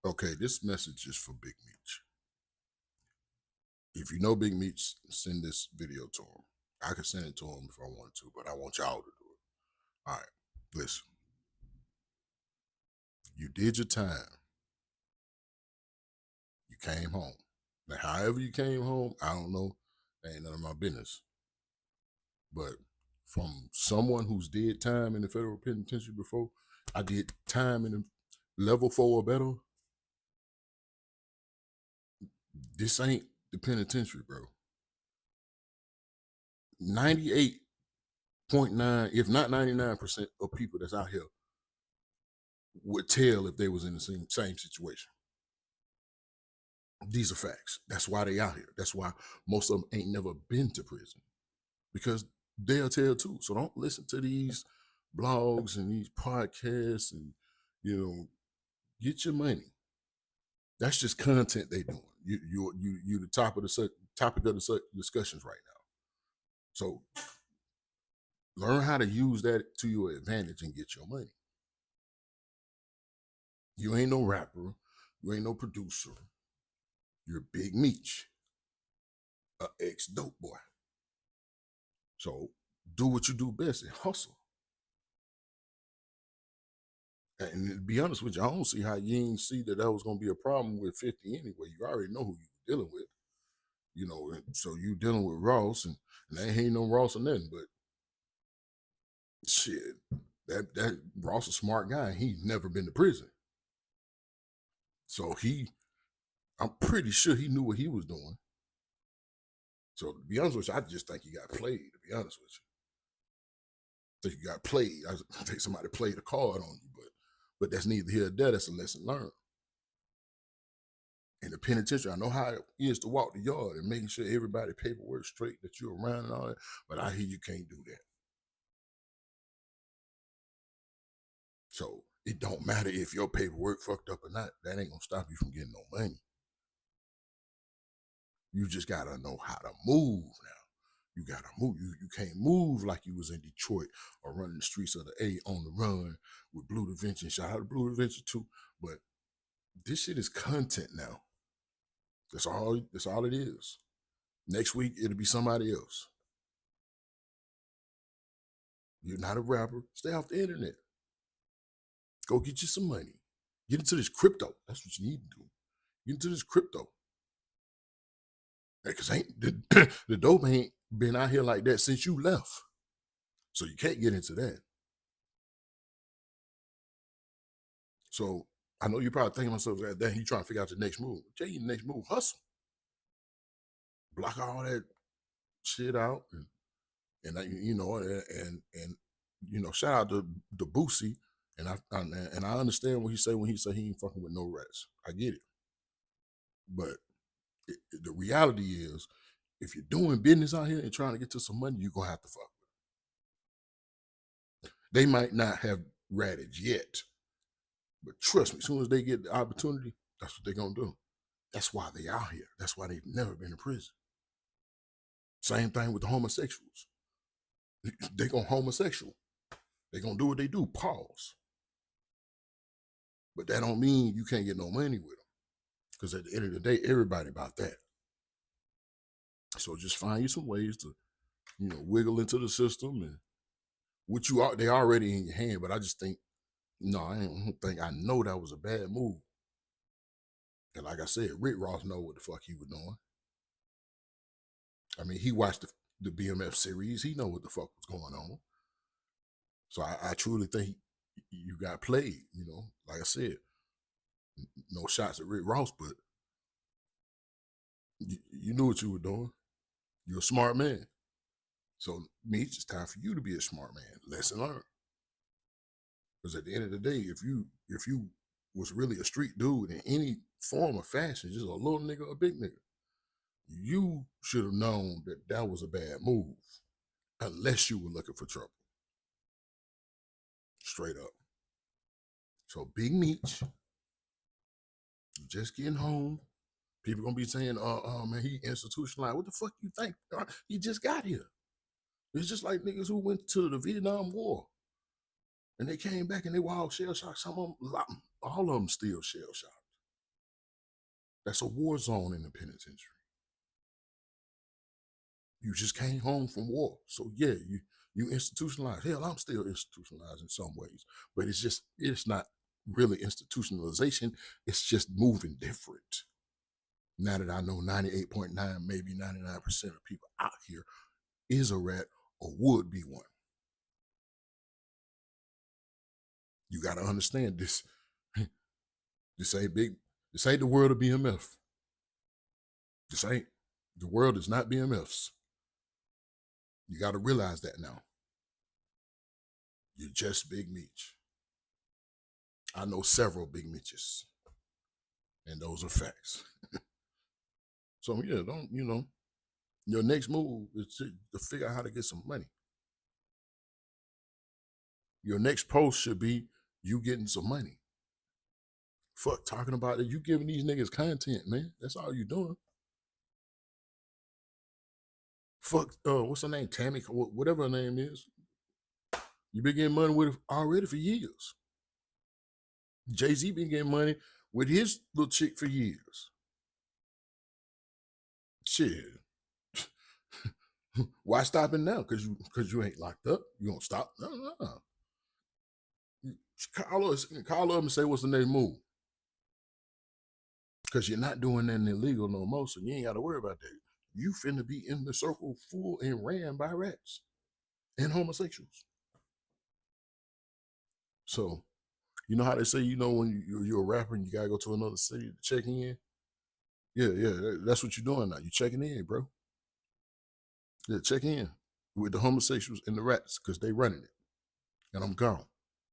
Okay, this message is for Big Meech. If you know Big Meech, send this video to him. I could send it to him if I wanted to, but I want y'all to do it. All right, listen. You did your time. You came home. Now, however you came home, I don't know. That ain't none of my business. But from someone who's did time in the federal penitentiary before, I did time in the level 4 or better. This ain't the penitentiary, bro. 98.9, if not 99% of people that's out here would tell if they was in the same situation. These are facts. That's why they out here. That's why most of them ain't never been to prison, because they'll tell too. So don't listen to these blogs and these podcasts and, get your money. That's just content they doing. You the topic of the discussions right now. So learn how to use that to your advantage and get your money. You ain't no rapper. You ain't no producer. You're Big Meech, a ex-dope boy. So do what you do best and hustle. And to be honest with you, I don't see how you ain't see that was going to be a problem with 50 anyway. You already know who you're dealing with, and so you dealing with Ross, and they ain't no Ross or nothing, but shit, that Ross a smart guy. He's never been to prison. So I'm pretty sure he knew what he was doing. So to be honest with you, I just think he got played, to be honest with you. I think you got played. I think somebody played a card on you, but that's neither here nor there. That's a lesson learned. In the penitentiary, I know how it is to walk the yard and making sure everybody paperwork straight, that you're around and all that, but I hear you can't do that. So it don't matter if your paperwork fucked up or not. That ain't gonna stop you from getting no money. You just gotta know how to move now. You gotta move. You can't move like you was in Detroit or running the streets of the A on the run with Blue Da Vinci. Shout out to Blue Da Vinci too. But this shit is content now. That's all it is. Next week it'll be somebody else. You're not a rapper. Stay off the internet. Go get you some money. Get into this crypto. That's what you need to do. Get into this crypto. Because ain't the dope ain't been out here like that since you left. So you can't get into that. So I know you're probably thinking to myself that you trying to figure out the next move. I'll tell you the next move, hustle. Block all that shit out shout out to the Boosie. And I understand what he say when he say he ain't fucking with no rats. I get it. But the reality is, if you're doing business out here and trying to get to some money, you're gonna have to fuck with them. They might not have ratted yet, but trust me, as soon as they get the opportunity, that's what they're gonna do. That's why they out here. That's why they've never been in prison. Same thing with the homosexuals. They gonna homosexual. They gonna do what they do. Pause. But that don't mean you can't get no money with them. Because at the end of the day, everybody about that. So just find you some ways to, wiggle into the system, and what you are, they already in your hand. But I just think, no, I know that was a bad move. And like I said, Rick Ross know what the fuck he was doing. I mean, he watched the BMF series. He know what the fuck was going on. So I truly think you got played. Like I said, no shots at Rick Ross, but you knew what you were doing. You're a smart man. So, Meech, it's time for you to be a smart man. Lesson learned. Because at the end of the day, if you was really a street dude in any form of fashion, just a little nigga or a big nigga, you should have known that was a bad move, unless you were looking for trouble. Straight up. So, Big Meech, you just getting home. People gonna be saying, "Oh man, he institutionalized." What the fuck you think? He just got here. It's just like niggas who went to the Vietnam War and they came back and they were all shell shocked. All of them still shell shocked. That's a war zone in the penitentiary. You just came home from war. So yeah, you institutionalized. Hell, I'm still institutionalized in some ways, but it's not really institutionalization. It's just moving different. Now that I know 98.9, maybe 99% of people out here is a rat or would be one. You got to understand this. This ain't big. This ain't the world of BMF. This ain't the world is not BMFs. You got to realize that now. You're just Big Meech. I know several Big Meeches, and those are facts. So yeah, don't your next move is to figure out how to get some money. Your next post should be you getting some money. Fuck talking about it. You giving these niggas content, man. That's all you doing. Fuck, what's her name? Tammy, whatever her name is. You been getting money with already for years. Jay-Z been getting money with his little chick for years. Shit. Why stopping now? Cause you ain't locked up. You gonna stop? No. Call up and say what's the next move. Cause you're not doing nothing illegal no more, so you ain't gotta worry about that. You finna be in the circle full and ran by rats and homosexuals. So you know how they say, when you're a rapper and you gotta go to another city to check in? Yeah, that's what you're doing now. You checking in, bro. Yeah, check in with the homosexuals and the rats because they running it. And I'm gone.